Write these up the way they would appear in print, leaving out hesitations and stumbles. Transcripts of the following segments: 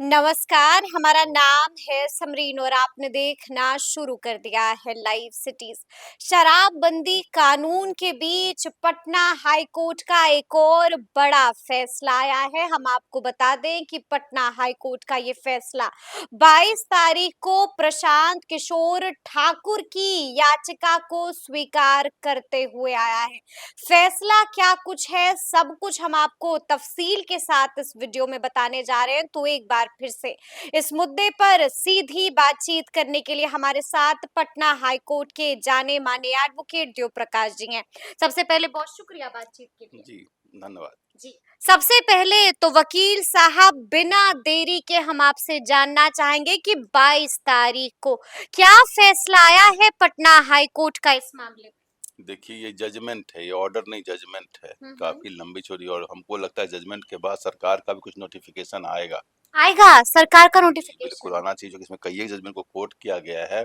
नमस्कार, हमारा नाम है समरीन और आपने देखना शुरू कर दिया है लाइव सिटीज। शराबबंदी कानून के बीच पटना हाई कोर्ट का एक और बड़ा फैसला आया है। हम आपको बता दें कि पटना हाई कोर्ट का ये फैसला 22 तारीख को प्रशांत किशोर ठाकुर की याचिका को स्वीकार करते हुए आया है। फैसला क्या कुछ है, सब कुछ हम आपको तफसील के साथ इस वीडियो में बताने जा रहे हैं। तो एक बार फिर से इस मुद्दे पर सीधी बातचीत करने के लिए हमारे साथ पटना हाई कोर्ट के जाने माने एडवोकेट देव प्रकाश जी हैं। सबसे पहले बहुत शुक्रिया बातचीत के लिए। जी, धन्यवाद। जी, सबसे पहले तो वकील साहब बिना देरी के हम आपसे जानना चाहेंगे कि 22 तारीख को क्या फैसला आया है पटना हाई कोर्ट का इस मामले में। देखिए, ये जजमेंट है, ये ऑर्डर नहीं जजमेंट है। काफी लंबी चौड़ी, और हमको लगता है जजमेंट के बाद सरकार का भी कुछ नोटिफिकेशन आएगा। आएगा सरकार का जी, बिल्कुल नोटिफिकेशन। आना चाहिए, क्योंकि इसमें कई जजमेंट को कोट किया गया है।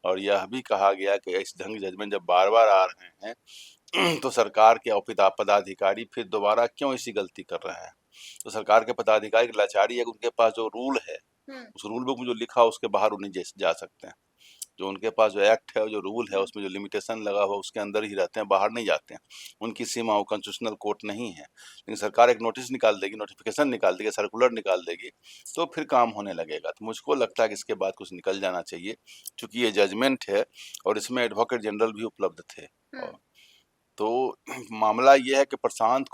और यह भी कहा गया कि इस ढंग के जजमेंट जब बार बार आ रहे हैं तो सरकार के पदाधिकारी फिर दोबारा क्यों इसी गलती कर रहे हैं। तो सरकार के पदाधिकारी की लाचारी है कि उनके पास जो रूल है, उस रूल बुक में जो लिखा उसके बाहर वो नहीं जा सकते हैं। जो उनके पास जो एक्ट है, जो रूल है, उसमें जो लिमिटेशन लगा हुआ उसके अंदर ही रहते हैं, बाहर नहीं जाते हैं। उनकी सीमा वो कॉन्स्टिट्यूशनल कोर्ट नहीं है। लेकिन सरकार एक नोटिस निकाल देगी, नोटिफिकेशन निकाल देगी, सर्कुलर निकाल देगी, तो फिर काम होने लगेगा। तो मुझको लगता है कि इसके बाद कुछ निकल जाना चाहिए, चूंकि ये जजमेंट है और इसमें एडवोकेट जनरल भी उपलब्ध थे। और तो मामला ये है कि प्रशांत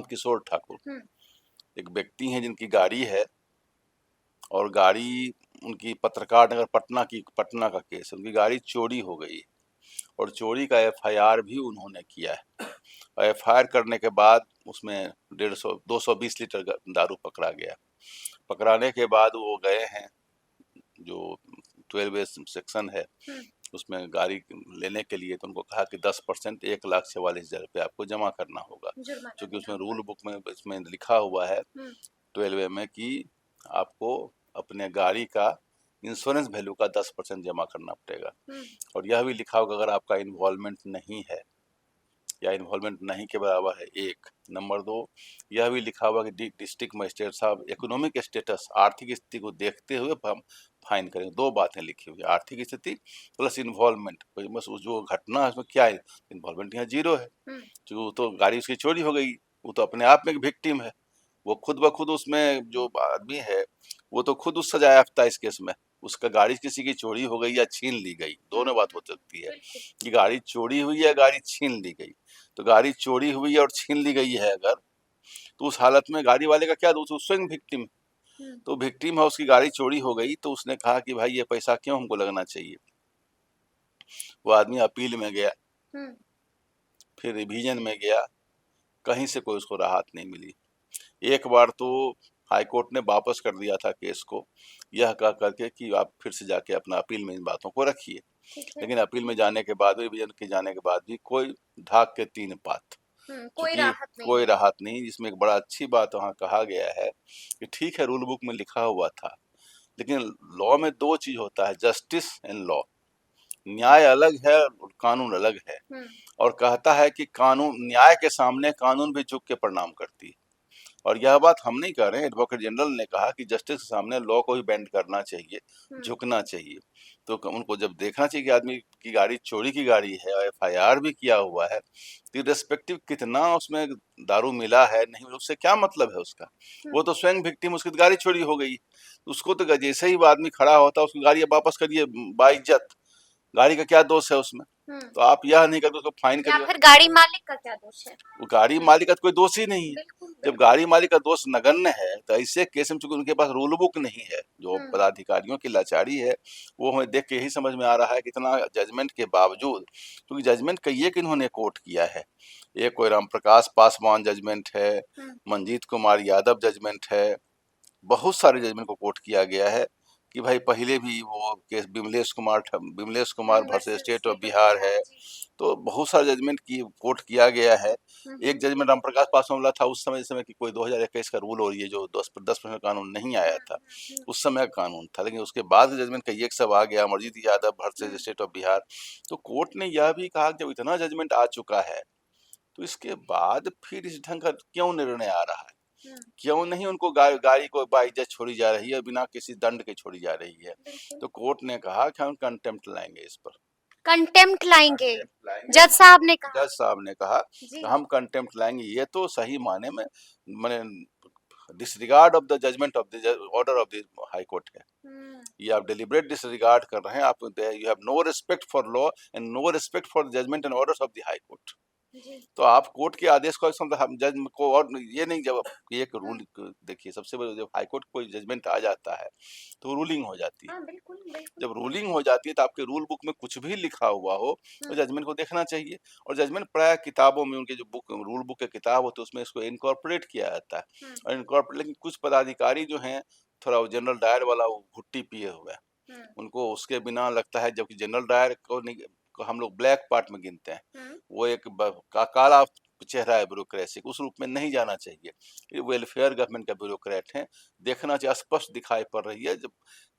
किशोर ठाकुर एक व्यक्ति हैं जिनकी गाड़ी है, और गाड़ी उनकी पत्रकार नगर पटना का केस है। उनकी गाड़ी चोरी हो गई और चोरी का एफआईआर भी उन्होंने किया है। और एफआईआर करने के बाद उसमें 220 लीटर दारू पकड़ा गया। पकड़ाने के बाद वो गए हैं, जो 12A सेक्शन है उसमें गाड़ी लेने के लिए, तो उनको कहा कि 10% 1,44,000 रुपये आपको जमा करना होगा, क्योंकि उसमें रूल बुक में इसमें लिखा हुआ है 12A में कि आपको अपने गाड़ी का इंश्योरेंस वैल्यू का 10% जमा करना पड़ेगा। और यह भी लिखा होगा अगर आपका इन्वॉल्वमेंट नहीं है या इन्वॉल्वमेंट नहीं के बराबर है, एक नंबर। दो, यह भी लिखा हुआ कि डिस्ट्रिक्ट मजिस्ट्रेट साहब इकोनॉमिक स्टेटस, आर्थिक स्थिति को देखते हुए हम फाइन करेंगे। दो बातें लिखी हुई है, आर्थिक स्थिति प्लस इन्वॉल्वमेंट। बस जो घटना है उसमें क्या है, इन्वॉल्वमेंट यहाँ जीरो है, क्योंकि वो तो गाड़ी उसकी चोरी हो गई, वो तो अपने आप में एक विक्टिम है। वो खुद ब खुद उसमें जो आदमी है वो तो खुद उस सजा याफ्ता है इस केस में। उसका गाड़ी किसी की चोरी हो गई या छीन ली गई, दोनों बात हो सकती है कि गाड़ी चोरी हुई है, गाड़ी छीन ली गई। तो गाड़ी चोरी हुई है और छीन ली गई है अगर, तो उस हालत में गाड़ी वाले का क्या दोष, स्वयं विक्टिम। तो विक्टिम है, उसकी गाड़ी चोरी हो गई, तो उसने कहा कि भाई ये पैसा क्यों हमको लगना चाहिए। वो आदमी अपील में गया, फिर रिवीजन में गया, कहीं से कोई उसको राहत नहीं मिली। एक बार तो हाईकोर्ट ने वापस कर दिया था केस को, यह कह करके कि आप फिर से जाके अपना अपील में इन बातों को रखिए। लेकिन अपील में जाने के बाद, रिवीजन के जाने के बाद भी कोई ढाक के तीन पात, कोई राहत नहीं। जिसमें एक बड़ा अच्छी बात वहाँ कहा गया है कि ठीक है रूल बुक में लिखा हुआ था, लेकिन लॉ में दो चीज होता है, जस्टिस एंड लॉ। न्याय अलग है और कानून अलग है। और कहता है कि कानून, न्याय के सामने कानून भी झुक के प्रणाम करती है। और यह बात हम नहीं कह रहे हैं, एडवोकेट जनरल ने कहा कि जस्टिस के सामने लॉ को भी बेंड करना चाहिए, झुकना चाहिए। तो उनको जब देखना चाहिए कि आदमी की गाड़ी चोरी की गाड़ी है और एफआईआर भी किया हुआ है, तो रिस्पेक्टिव कितना उसमें दारू मिला है नहीं, उससे क्या मतलब है उसका। वो तो स्वयं विक्टिम, उसकी गाड़ी चोरी हो गई, उसको तो जैसे ही वो आदमी खड़ा होता है उसकी गाड़ी वापस करिए बाइज्जत, गाड़ी का क्या दोष है उसमें। तो आप यह नहीं करते उसको फाइन करिए, फिर गाड़ी मालिक का क्या दोष है। वो गाड़ी मालिक का कोई दोष ही नहीं है। जब गाड़ी मालिक का दोष नगण्य है, तो ऐसे केस में चूंकि उनके पास रूल बुक नहीं है, जो पदाधिकारियों की लाचारी है वो हमें देख के यही समझ में आ रहा है कि इतना जजमेंट के बावजूद, क्योंकि जजमेंट कई एक इन्होंने कोर्ट किया है। एक कोई राम प्रकाश पासवान जजमेंट है, मंजीत कुमार यादव जजमेंट है, बहुत सारे जजमेंट को कोर्ट किया गया है कि भाई पहले भी वो case Vimlesh Kumar versus state of Bihar है। तो बहुत सारे जजमेंट की कोर्ट किया गया है। एक जजमेंट राम प्रकाश पासवान वाला था उस समय कि कोई 2021 का रूल, और ये जो 10% कानून नहीं आया था उस समय का कानून था, लेकिन उसके बाद जजमेंट कई एक सब आ गया, Amarjeet Yadav versus state of Bihar. तो कोर्ट ने यह भी कहा कि जब इतना जजमेंट आ चुका है तो इसके बाद फिर इस ढंग का क्यों निर्णय आ रहा है। क्यों नहीं उनको गाड़ी को बाइज्जत छोड़ी जा रही है, बिना किसी दंड के छोड़ी जा रही है। तो कोर्ट ने कहा कि हम कंटेम्प्ट लाएंगे इस पर, कंटेम्प्ट लाएंगे, कंटेम्प्ट लाएंगे। जज साहब ने कहा। जज साहब ने कहा जी। कि हम कंटेम्प्ट लाएंगे। ये तो सही माने में मैंने disregard of the judgment of the order of the high court है। ये आप डिलिबरेट डिसरिगार्ड कर रहे हैं, आप you have no respect for law and no respect for judgment and orders of the high court. तो आप कोर्ट के आदेश को हम जज को, और ये नहीं, जब एक रूल देखिए, सबसे बड़ी जब हाई कोर्ट कोई जजमेंट आ जाता है तो रूलिंग हो जाती है। बिल्कुल बिल्कुल। जब रूलिंग हो जाती है तो आपके रूल बुक में कुछ भी लिखा हुआ हो तो जजमेंट को देखना चाहिए। और जजमेंट प्राय किताबों में, उनके जो बुक रूल बुक के किताब होते हैं उसमें इसको इनकॉर्पोरेट किया जाता है। और इनकॉर्पोरेट, लेकिन कुछ पदाधिकारी जो हैं थोड़ा वो जनरल डायर वाला वो घुट्टी पिए हुए हैं, उनको उसके बिना लगता है, जबकि जनरल डायर को नहीं, को हम लोग ब्लैक पार्ट में गिनते हैं। वो एक काला चेहरा है ब्यूरोक्रेसी, उस रूप में नहीं जाना चाहिए। ये वेलफेयर गवर्नमेंट का ब्यूरोक्रेट है, देखना चाहिए। स्पष्ट दिखाई पड़ रही है जब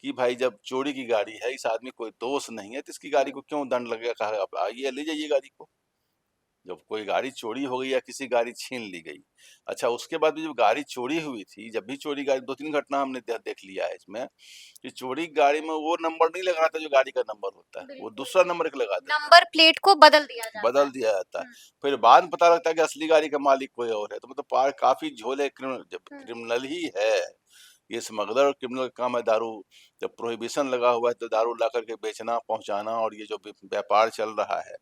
कि भाई जब चोरी की गाड़ी है, इस आदमी कोई दोष नहीं है, तो इसकी गाड़ी को क्यों दंड लगेगा? कहा आप आइए ले जाइए गाड़ी को। जब कोई गाड़ी चोरी हो गई या किसी गाड़ी छीन ली गई, अच्छा उसके बाद भी जब गाड़ी चोरी हुई थी, जब भी चोरी गाड़ी, 2-3 घटना हमने देख लिया है इसमें कि चोरी गाड़ी में वो नंबर नहीं लगा था जो गाड़ी का नंबर होता है, वो दूसरा नंबर एक लगा देता है, नंबर प्लेट को बदल दिया जाता है। बदल दिया जाता है। फिर बाद में पता लगता है कि असली गाड़ी का मालिक कोई और है। तो मतलब पार काफी झोले क्रिमिनल, जब क्रिमिनल ही है ये, स्मगलर और क्रिमिनल का काम है दारू। जब प्रोहिबिशन लगा हुआ है तो दारू ला करके बेचना पहुंचाना, और ये जो व्यापार चल रहा है,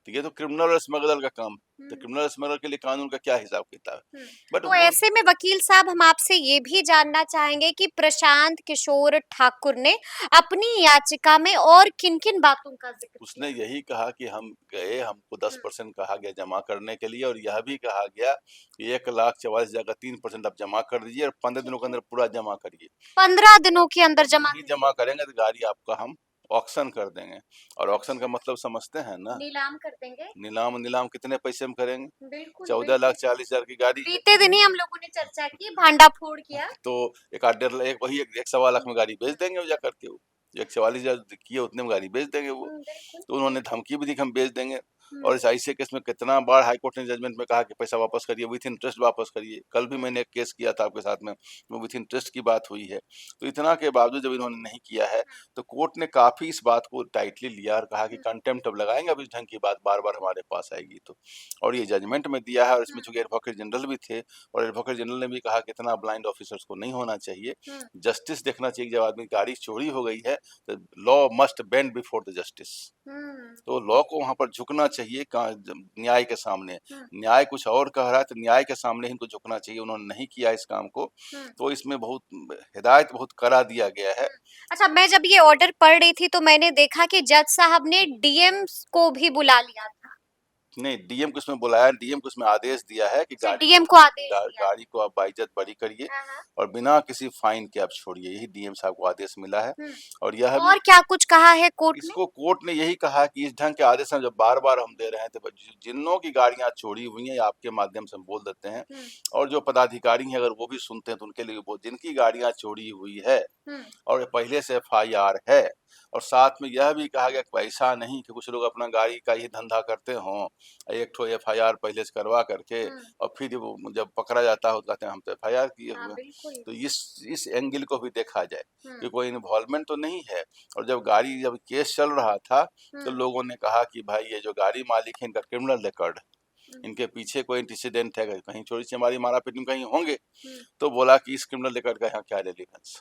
तो ये तो क्रिमिनल और स्मगलर का काम। तो क्रिमिनल स्मगलर के लिए कानून का क्या हिसाब किताब है? बट तो ऐसे में वकील साहब, हम आपसे ये भी जानना चाहेंगे कि प्रशांत किशोर ठाकुर ने अपनी याचिका में और किन-किन बातों का जिक्र उसने किया? यही कहा कि हम गए, हमको 10% कहा गया जमा करने के लिए, और यह भी कहा गया कि 1,44,000 का 3% आप जमा कर दीजिए और 15 दिनों के अंदर पूरा जमा करिए। 15 दिनों के अंदर जमा नहीं जमा करेंगे तो गाड़ी आपका हम ऑक्शन कर देंगे। और ऑक्शन का मतलब समझते हैं ना? नीलाम कर देंगे। नीलाम, नीलाम कितने पैसे में करेंगे? बिल्कुल 14,40,000 की गाड़ी है। बीते दिन ही हम लोगों ने चर्चा की, भांडा फोड़ किया। तो एक आध 1.5 एक वही एक सवा लाख में गाड़ी बेच देंगे वो जा करके। वो 1,44,000 किए उतने में गाड़ी बेच देंगे वो। तो उन्होंने धमकी भी दी कि हम बेच देंगे। और इस ऐसे केस में कितना बार हाई कोर्ट ने जजमेंट में कहा कि पैसा वापस करिए, विथ इंटरेस्ट वापस करिए। कल भी मैंने एक केस किया था आपके साथ में, वो विथ इंटरेस्ट की बात हुई है। तो इतना के बावजूद जब इन्होंने नहीं किया है तो कोर्ट ने काफी इस बात को टाइटली लिया और कहा कि कंटेम्प्ट अब लगाएंगे, अब इस ढंग की बात बार बार हमारे पास आएगी तो। और ये जजमेंट में दिया है। और इसमें चूंकि एडवोकेट जनरल भी थे, और एडवोकेट जनरल ने भी कहा कि इतना ब्लाइंड ऑफिसर्स को नहीं होना चाहिए, जस्टिस देखना चाहिए। जब आदमी गाड़ी चोरी हो गई है तो law must bend before the justice. तो लॉ को वहां पर झुकना चाहिए न्याय के सामने। न्याय कुछ और कह रहा है तो न्याय के सामने इनको झुकना चाहिए। उन्होंने नहीं किया इस काम को, तो इसमें बहुत हिदायत बहुत करा दिया गया है। अच्छा, मैं जब ये ऑर्डर पढ़ रही थी तो मैंने देखा कि जज साहब ने डीएम को भी बुला लिया था। नहीं, डीएम को इसमें बुलाया, डीएम को इसमें आदेश दिया है कि डीएम को आदेश दिया। गाड़ी को आप बाइज्जत बरी करिए और बिना किसी फाइन के आप छोड़िए। यही डीएम साहब को आदेश मिला है। और यह और क्या कुछ कहा है कोर्ट में? इसको कोर्ट ने यही कहा कि इस ढंग के आदेश हम जब बार बार हम दे रहे हैं तो जिन लोगों की गाड़ियां चोरी हुई हैं आपके माध्यम से हम बोल देते हैं, और जो पदाधिकारी हैं अगर वो भी सुनते हैं तो उनके लिए वो, जिनकी गाड़ियां चोरी हुई है और पहले से एफआईआर है, और साथ में यह भी कहा गया कि ऐसा नहीं कि कुछ लोग अपना गाड़ी का ही धंधा करते हों, एक ठो एफआईआर पहले से करवा करके और फिर वो जब पकड़ा जाता है तो कहते हैं हम तो एफआईआर किए हुए। तो इस एंगल को भी देखा जाए कि कोई इन्वॉल्वमेंट तो नहीं है। और जब केस चल रहा था तो लोगों ने कहा कि भाई ये जो गाड़ी मालिक है इनका क्रिमिनल रिकॉर्ड, इनके पीछे कोई इंसिडेंट है, कहीं चोरी चमारी मारा पीटी कहीं होंगे। तो बोला कि इस क्रिमिनल रिकॉर्ड का यहाँ क्या रेलिवेंस,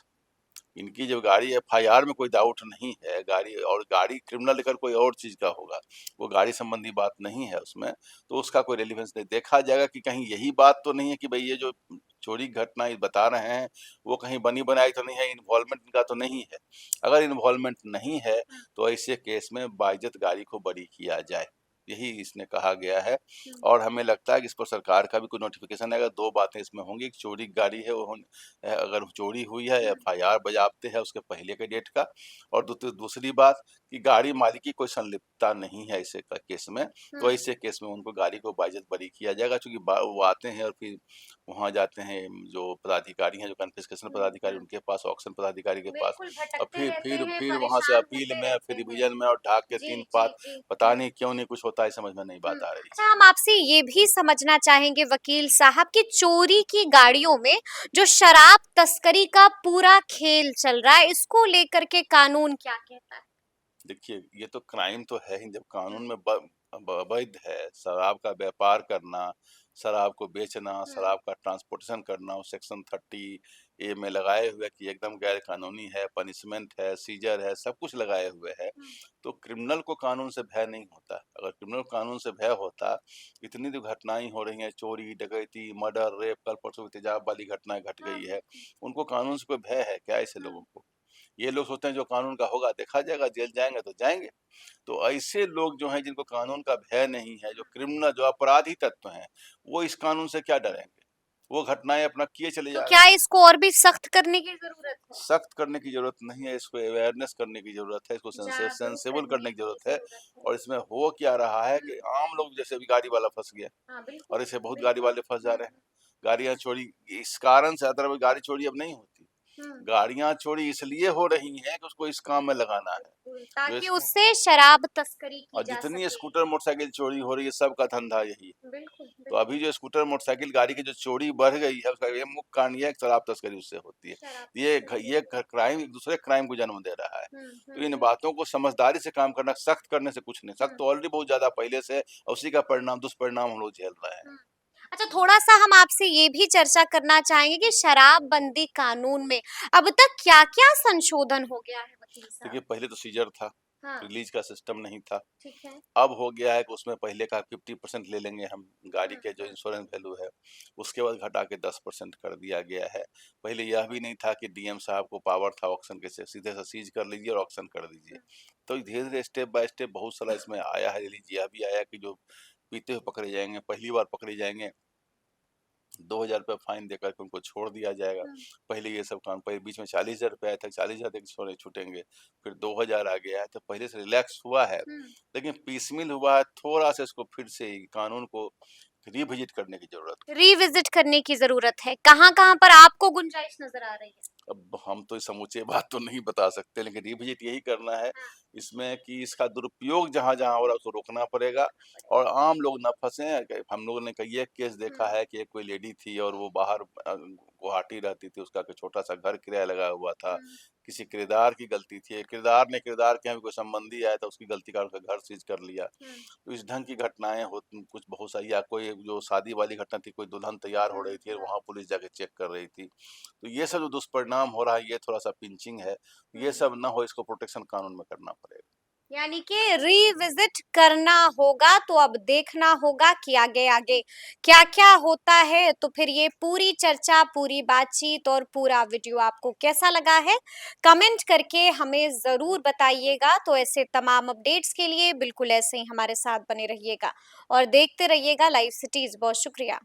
इनकी जो गाड़ी एफआईआर में कोई डाउट नहीं है, गाड़ी क्रिमिनल रिकॉर्ड कोई और चीज का होगा, वो गाड़ी संबंधी बात नहीं है उसमें, तो उसका कोई रेलिवेंस नहीं। देखा जाएगा कि कहीं यही बात तो नहीं है कि भाई ये जो चोरी घटना बता रहे हैं वो कहीं बनी बनाई तो नहीं है, इन्वॉल्वमेंट इनका तो नहीं है। अगर इन्वॉल्वमेंट नहीं है तो ऐसे केस में बाइज्जत गाड़ी को बरी किया जाए, यही इसने कहा गया है। और हमें लगता है कि इस पर सरकार का भी कोई नोटिफिकेशन आएगा। दो बातें इसमें होंगी, चोरी गाड़ी है वो अगर चोरी हुई है एफआईआर बजाबते है उसके पहले के डेट का, और दूसरी बात कि गाड़ी मालिक की कोई संलिप्तता नहीं है ऐसे केस में, तो हम्म। ऐसे केस में उनको गाड़ी को बाइज्जत बरी किया जाएगा। चूंकि वो आते हैं और फिर वहां जाते हैं, जो पदाधिकारी हैं, जो कन्फिस्केशन पदाधिकारी, उनके पास, ऑक्शन पदाधिकारी के पास, बिल्कुल और भटकते फिर रहते फिर हैं, फिर वहां से परेशान अपील होते में, फिर रहते हैं। रिवीजन में, और ढाक के जी, 3 जी, पात, जी। पता नहीं क्यों नहीं कुछ होता है, समझ में नहीं बात आ रही अच्छा, है। हम आपसे ये भी समझना चाहेंगे वकील साहब कि चोरी की गाड़ियों में जो शराब तस्करी का पूरा खेल चल रहा है, इसको लेकर के कानून क्या कहता है? देखिए, ये तो क्राइम तो है ही, जब कानून हुँ, में अवैध है शराब का व्यापार करना, शराब को बेचना, हुँ, शराब का ट्रांसपोर्टेशन करना, वो सेक्शन 30 ए में लगाए हुए कि एकदम गैर कानूनी है, पनिशमेंट है, सीजर है, सब कुछ लगाए हुए है। हुँ, तो क्रिमिनल को कानून से भय नहीं होता। अगर क्रिमिनल को कानून से भय होता, इतनी जो घटनाएं हो रही हैं, चोरी, डकैती, मर्डर, रेप, कल परसों तेजाब वाली घटनाएं घट हाँ, गई है, बिल्कुल। उनको कानून से कोई भय है क्या ऐसे हुँ, लोगों को? ये लोग सोचते हैं जो कानून का होगा देखा जाएगा, जेल जाएंगे तो जाएंगे। तो ऐसे लोग जो हैं जिनको कानून का भय नहीं है, जो क्रिमिनल, जो अपराधी तत्व हैं, वो इस कानून से क्या डरेंगे? वो घटनाएं अपना किए चले तो जा रहे क्या हैं। इसको और भी सख्त करने की ज़रूरत है? सख्त करने की जरूरत नहीं है, इसको अवेयरनेस करने की जरूरत है, इसको जागरूक सेंसेबल करने करने की की जरूरत है। ज़रूरत है। और इसमें हो क्या रहा है हुँ, कि आम लोग, जैसे अभी गाड़ी वाला फंस गया, हाँ, बिल्कुल, और ऐसे बहुत गाड़ी बिल्कुल। वाले फंस जा हुँ, रहे हैं। हुँ, गाड़ियां चोरी इस कारण से, अदरवाइज गाड़ी चोरी अब नहीं होती। हुँ, गाड़ियां चोरी इसलिए हो रही हैं कि उसको इस काम में लगाना है। बिल्कुल, जो ताकि इस उससे शराब तस्करी की और जा जितनी सके। स्कूटर मोटरसाइकिल चोरी हो रही है, सबका धंधा यही है। बिल्कुल, तो अभी बिल्कुल। जो स्कूटर मोटरसाइकिल गाड़ी की जो चोरी बढ़ गई है, उसका ये मुख्य कारण ये है कि शराब तस्करी उससे होती है। शराब ये तस्करी की ये वजह से। क्राइम एक दूसरे क्राइम को जन्म दे रहा है। हुँ, तो हुँ, इन हुँ, बातों को समझदारी से काम करना, सख्त करने से कुछ नहीं, सख्त हुँ, तो ऑलरेडी बहुत ज्यादा पहले से है, और उसी का परिणाम, दुष्परिणाम हम लोग झेल रहे हैं। हुँ। अच्छा, थोड़ा-सा हम आपसे ये भी चर्चा करना चाहेंगे कि शराबबंदी कानून में अब तक क्या-क्या संशोधन हो गया है वकील साहब? देखिए, पहले तो सीजर था, हाँ, रिलीज का सिस्टम नहीं था। ठीक है। अब हो गया है कि उसमें पहले का 50% ले लेंगे हम, गाड़ी हुँ, के जो हुँ, इंश्योरेंस वैल्यू है, उसके बाद घटा के 10% कर दिया गया है। पहले यह भी नहीं था कि डीएम साहब को पावर था ऑक्शन के, से सीधे से सीज कर लीजिए और ऑक्शन कर दीजिए। हुँ, तो धीरे-धीरे, स्टेप बाय स्टेप बहुत सारा इसमें आया है रिलीज। यह भी आया कि जो पीते हुए पकड़े जाएँगे, पहली बार पकड़े जाएँगे, ₹2000 फाइन देकर के उनको छोड़ दिया जाएगा। हुँ, पहले ये सब काम, पहले बीच में ₹40,000 आया था, 40,000 देके छोड़े छूटेंगे, फिर 2000 आ गया है, तो पहले से रिलैक्स हुआ है। हुँ। लेकिन पीसमिल हुआ है, थोड़ा-सा इसको फिर से कानून को रिविज़िट करने की ज़रूरत है। रिविज़िट करने की ज़रूरत है। कहाँ-कहाँ पर आपको गुंजाइश नज़र आ रही है? अब हम तो समूचे बात तो नहीं बता सकते, लेकिन रिविज़िट यही करना है हाँ, इसमें कि इसका दुरुपयोग जहाँ-जहाँ हो रहा है उसको रोकना पड़ेगा, रोकना पड़ेगा। और आम लोग ना फँसें। क हम लोगों ने कई एक केस देखा हुँ, है कि एक कोई लेडी थी और वो बाहर गुवाहाटी रहती थी, उसका कोई छोटा-सा घर किराया लगा हुआ था। हुँ, किसी किराएदार की गलती थी, किराएदार के यहाँ भी कोई संबंधी आया था, उसकी गलती का उसका घर सीज़ कर लिया। हुँ, तो इस ढंग की घटनाएँ कुछ बहुत सारी, या कोई जो शादी वाली घटना थी, कोई दुल्हन तैयार हो हुँ, रही थी और हुँ, वहाँ पुलिस जाके चेक कर रही थी। तो ये सब जो दुष्परिणाम हो रहा है, ये थोड़ा-सा पिंचिंग है। ये हुँ। सब ना हो, इसको प्रोटेक्शन कानून में करना पड़ेगा। यानी कि रिविजिट करना होगा, तो अब देखना होगा कि आगे-आगे क्या-क्या होता है। तो फिर ये पूरी चर्चा, पूरी बातचीत और पूरा वीडियो आपको कैसा लगा है? कमेंट करके हमें ज़रूर बताइएगा। तो ऐसे तमाम अपडेट्स के लिए बिल्कुल ऐसे ही हमारे साथ बने रहिएगा और देखते रहिएगा लाइव सिटीज़। बहुत शुक्रिया।